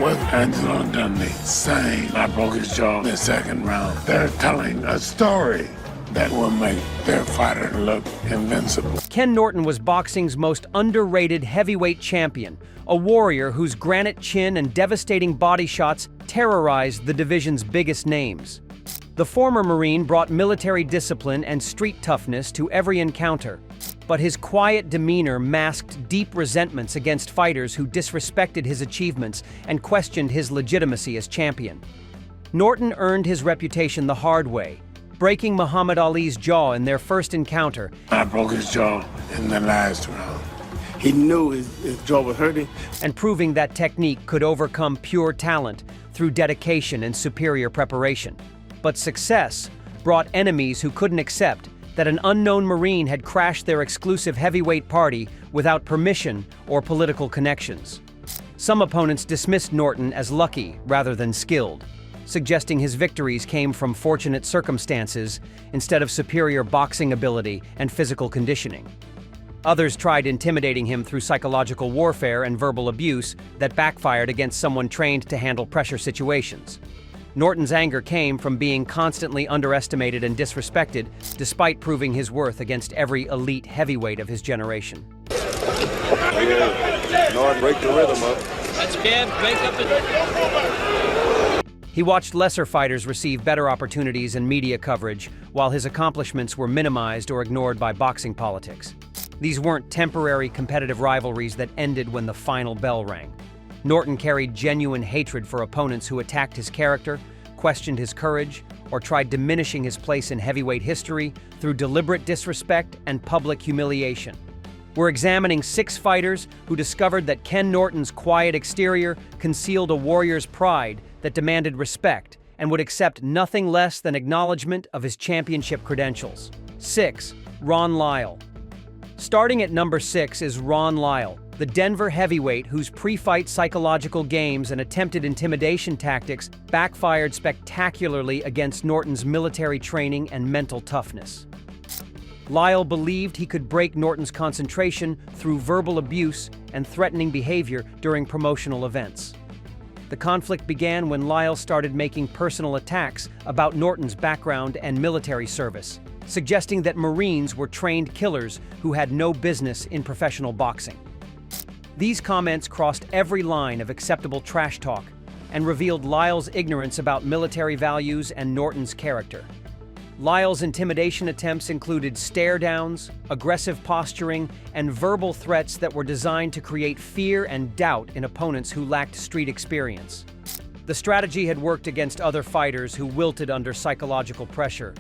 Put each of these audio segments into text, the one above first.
With Angelo Dundee saying I broke his jaw in the second round, they're telling a story that will make their fighter look invincible. Ken Norton was boxing's most underrated heavyweight champion, a warrior whose granite chin and devastating body shots terrorized the division's biggest names. The former Marine brought military discipline and street toughness to every encounter, but his quiet demeanor masked deep resentments against fighters who disrespected his achievements and questioned his legitimacy as champion. Norton earned his reputation the hard way, breaking Muhammad Ali's jaw in their first encounter. I broke his jaw in the last round. He knew his jaw was hurting. And proving that technique could overcome pure talent through dedication and superior preparation. But success brought enemies who couldn't accept that an unknown Marine had crashed their exclusive heavyweight party without permission or political connections. Some opponents dismissed Norton as lucky rather than skilled, suggesting his victories came from fortunate circumstances instead of superior boxing ability and physical conditioning. Others tried intimidating him through psychological warfare and verbal abuse that backfired against someone trained to handle pressure situations. Norton's anger came from being constantly underestimated and disrespected, despite proving his worth against every elite heavyweight of his generation. Norton, break the rhythm up. That's Cam, break up the... He watched lesser fighters receive better opportunities and media coverage, while his accomplishments were minimized or ignored by boxing politics. These weren't temporary competitive rivalries that ended when the final bell rang. Norton carried genuine hatred for opponents who attacked his character, questioned his courage, or tried diminishing his place in heavyweight history through deliberate disrespect and public humiliation. We're examining 6 fighters who discovered that Ken Norton's quiet exterior concealed a warrior's pride that demanded respect and would accept nothing less than acknowledgement of his championship credentials. 6. Ron Lyall. Starting at number 6 is Ron Lyall, the Denver heavyweight whose pre-fight psychological games and attempted intimidation tactics backfired spectacularly against Norton's military training and mental toughness. Lyall believed he could break Norton's concentration through verbal abuse and threatening behavior during promotional events. The conflict began when Lyall started making personal attacks about Norton's background and military service, suggesting that Marines were trained killers who had no business in professional boxing. These comments crossed every line of acceptable trash talk and revealed Lyall's ignorance about military values and Norton's character. Lyall's intimidation attempts included stare-downs, aggressive posturing, and verbal threats that were designed to create fear and doubt in opponents who lacked street experience. The strategy had worked against other fighters who wilted under psychological pressure,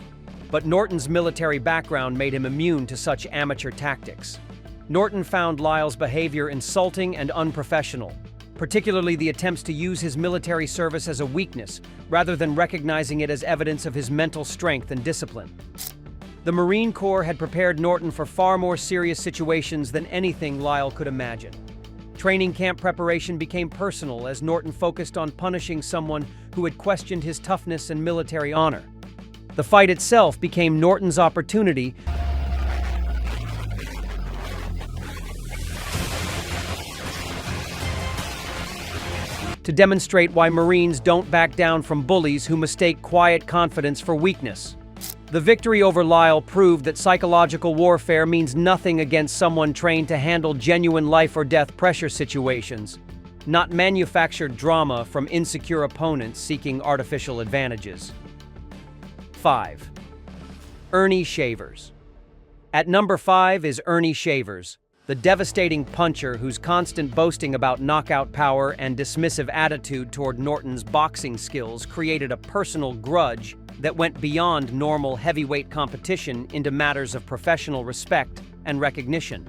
but Norton's military background made him immune to such amateur tactics. Norton found Lyall's behavior insulting and unprofessional, particularly the attempts to use his military service as a weakness rather than recognizing it as evidence of his mental strength and discipline. The Marine Corps had prepared Norton for far more serious situations than anything Lyall could imagine. Training camp preparation became personal as Norton focused on punishing someone who had questioned his toughness and military honor. The fight itself became Norton's opportunity to demonstrate why Marines don't back down from bullies who mistake quiet confidence for weakness. The victory over Lyall proved that psychological warfare means nothing against someone trained to handle genuine life or death pressure situations, not manufactured drama from insecure opponents seeking artificial advantages. 5. Ernie Shavers. At number 5 is Ernie Shavers, the devastating puncher whose constant boasting about knockout power and dismissive attitude toward Norton's boxing skills created a personal grudge that went beyond normal heavyweight competition into matters of professional respect and recognition.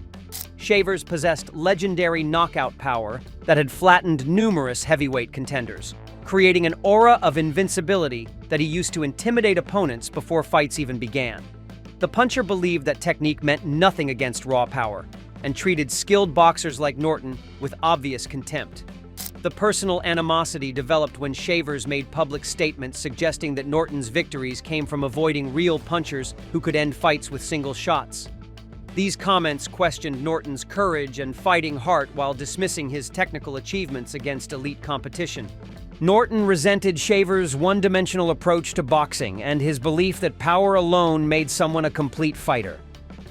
Shavers possessed legendary knockout power that had flattened numerous heavyweight contenders, creating an aura of invincibility that he used to intimidate opponents before fights even began. The puncher believed that technique meant nothing against raw power, and treated skilled boxers like Norton with obvious contempt. The personal animosity developed when Shavers made public statements suggesting that Norton's victories came from avoiding real punchers who could end fights with single shots. These comments questioned Norton's courage and fighting heart while dismissing his technical achievements against elite competition. Norton resented Shavers' one-dimensional approach to boxing and his belief that power alone made someone a complete fighter.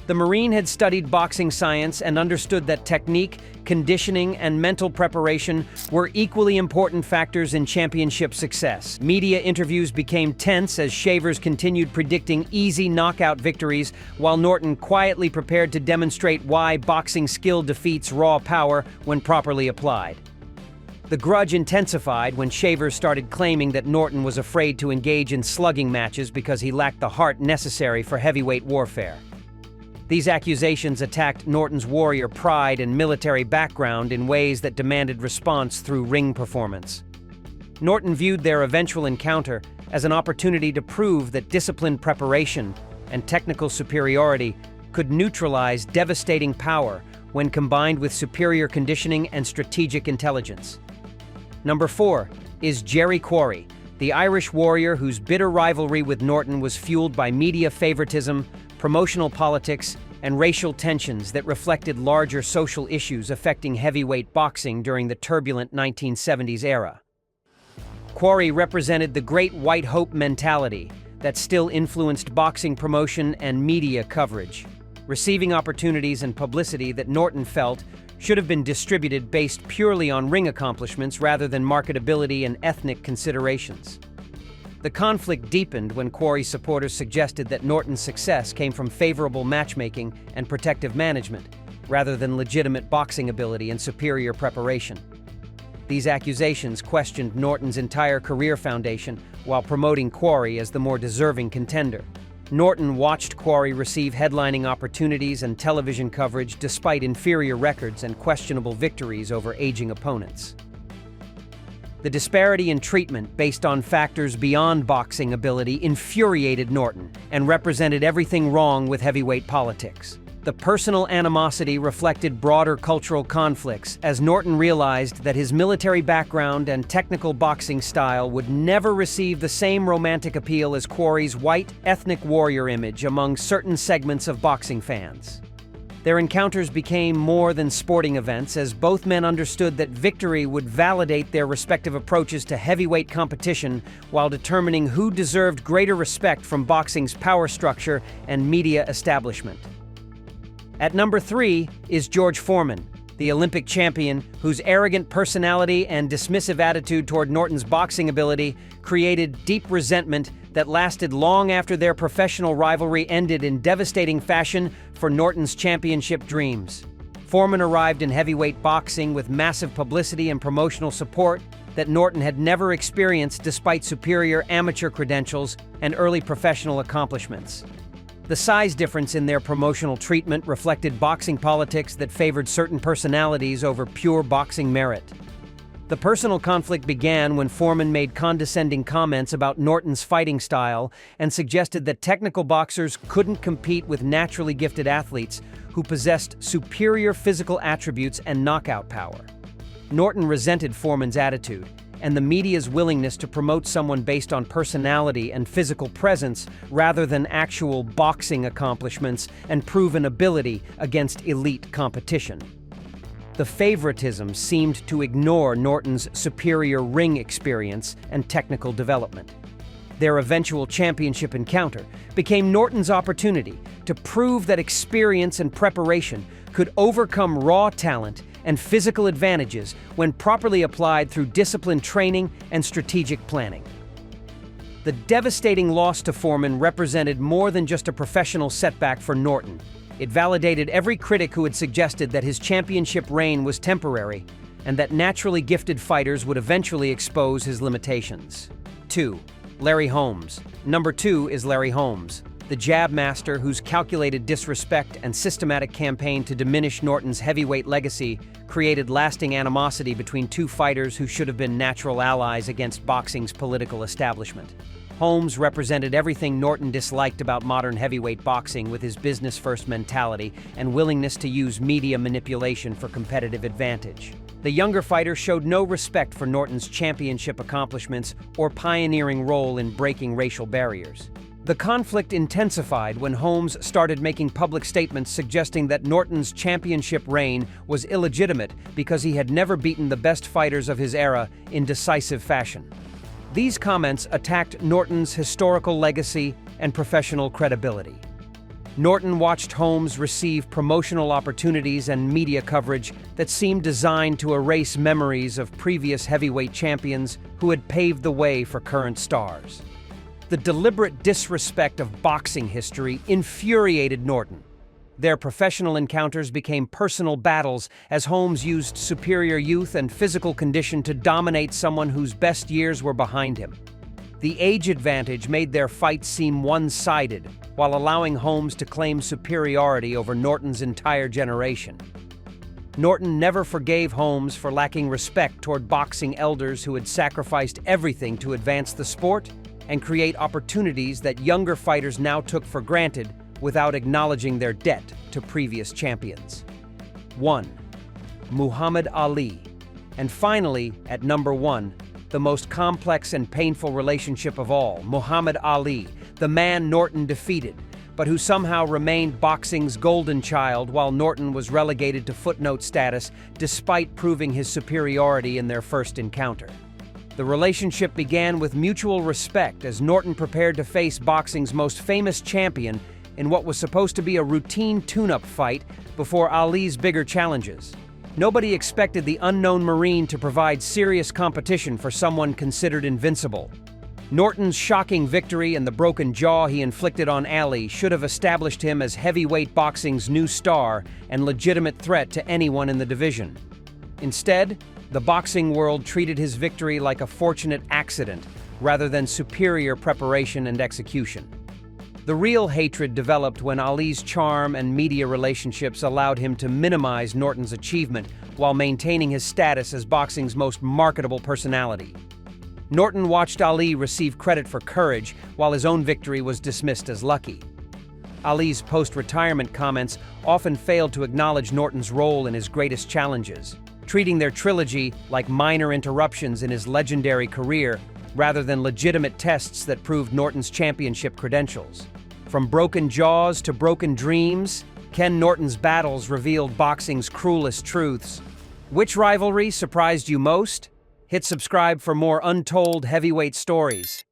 The Marine had studied boxing science and understood that technique, conditioning, and mental preparation were equally important factors in championship success. Media interviews became tense as Shavers continued predicting easy knockout victories, while Norton quietly prepared to demonstrate why boxing skill defeats raw power when properly applied. The grudge intensified when Shavers started claiming that Norton was afraid to engage in slugging matches because he lacked the heart necessary for heavyweight warfare. These accusations attacked Norton's warrior pride and military background in ways that demanded response through ring performance. Norton viewed their eventual encounter as an opportunity to prove that disciplined preparation and technical superiority could neutralize devastating power when combined with superior conditioning and strategic intelligence. Number 4 is Jerry Quarry, the Irish warrior whose bitter rivalry with Norton was fueled by media favoritism, promotional politics, and racial tensions that reflected larger social issues affecting heavyweight boxing during the turbulent 1970s era. Quarry represented the great white hope mentality that still influenced boxing promotion and media coverage, receiving opportunities and publicity that Norton felt should have been distributed based purely on ring accomplishments rather than marketability and ethnic considerations. The conflict deepened when Quarry supporters suggested that Norton's success came from favorable matchmaking and protective management, rather than legitimate boxing ability and superior preparation. These accusations questioned Norton's entire career foundation while promoting Quarry as the more deserving contender. Norton watched Quarry receive headlining opportunities and television coverage despite inferior records and questionable victories over aging opponents. The disparity in treatment based on factors beyond boxing ability infuriated Norton and represented everything wrong with heavyweight politics. The personal animosity reflected broader cultural conflicts as Norton realized that his military background and technical boxing style would never receive the same romantic appeal as Quarry's white, ethnic warrior image among certain segments of boxing fans. Their encounters became more than sporting events as both men understood that victory would validate their respective approaches to heavyweight competition while determining who deserved greater respect from boxing's power structure and media establishment. At number 3 is George Foreman, the Olympic champion whose arrogant personality and dismissive attitude toward Norton's boxing ability created deep resentment that lasted long after their professional rivalry ended in devastating fashion for Norton's championship dreams. Foreman arrived in heavyweight boxing with massive publicity and promotional support that Norton had never experienced despite superior amateur credentials and early professional accomplishments. The size difference in their promotional treatment reflected boxing politics that favored certain personalities over pure boxing merit. The personal conflict began when Foreman made condescending comments about Norton's fighting style and suggested that technical boxers couldn't compete with naturally gifted athletes who possessed superior physical attributes and knockout power. Norton resented Foreman's attitude and the media's willingness to promote someone based on personality and physical presence rather than actual boxing accomplishments and proven ability against elite competition. The favoritism seemed to ignore Norton's superior ring experience and technical development. Their eventual championship encounter became Norton's opportunity to prove that experience and preparation could overcome raw talent and physical advantages when properly applied through disciplined training and strategic planning. The devastating loss to Foreman represented more than just a professional setback for Norton. It validated every critic who had suggested that his championship reign was temporary and that naturally gifted fighters would eventually expose his limitations. 2. Larry Holmes. Number 2 is Larry Holmes, the jab master whose calculated disrespect and systematic campaign to diminish Norton's heavyweight legacy created lasting animosity between two fighters who should have been natural allies against boxing's political establishment. Holmes represented everything Norton disliked about modern heavyweight boxing with his business-first mentality and willingness to use media manipulation for competitive advantage. The younger fighter showed no respect for Norton's championship accomplishments or pioneering role in breaking racial barriers. The conflict intensified when Holmes started making public statements suggesting that Norton's championship reign was illegitimate because he had never beaten the best fighters of his era in decisive fashion. These comments attacked Norton's historical legacy and professional credibility. Norton watched Holmes receive promotional opportunities and media coverage that seemed designed to erase memories of previous heavyweight champions who had paved the way for current stars. The deliberate disrespect of boxing history infuriated Norton. Their professional encounters became personal battles as Holmes used superior youth and physical condition to dominate someone whose best years were behind him. The age advantage made their fights seem one-sided, while allowing Holmes to claim superiority over Norton's entire generation. Norton never forgave Holmes for lacking respect toward boxing elders who had sacrificed everything to advance the sport and create opportunities that younger fighters now took for granted without acknowledging their debt to previous champions. 1. Muhammad Ali. And finally, at number 1, the most complex and painful relationship of all, Muhammad Ali, the man Norton defeated, but who somehow remained boxing's golden child while Norton was relegated to footnote status despite proving his superiority in their first encounter. The relationship began with mutual respect as Norton prepared to face boxing's most famous champion in what was supposed to be a routine tune-up fight before Ali's bigger challenges. Nobody expected the unknown Marine to provide serious competition for someone considered invincible. Norton's shocking victory and the broken jaw he inflicted on Ali should have established him as heavyweight boxing's new star and legitimate threat to anyone in the division. Instead, the boxing world treated his victory like a fortunate accident rather than superior preparation and execution. The real hatred developed when Ali's charm and media relationships allowed him to minimize Norton's achievement while maintaining his status as boxing's most marketable personality. Norton watched Ali receive credit for courage while his own victory was dismissed as lucky. Ali's post-retirement comments often failed to acknowledge Norton's role in his greatest challenges, treating their trilogy like minor interruptions in his legendary career rather than legitimate tests that proved Norton's championship credentials. From broken jaws to broken dreams, Ken Norton's battles revealed boxing's cruelest truths. Which rivalry surprised you most? Hit subscribe for more untold heavyweight stories.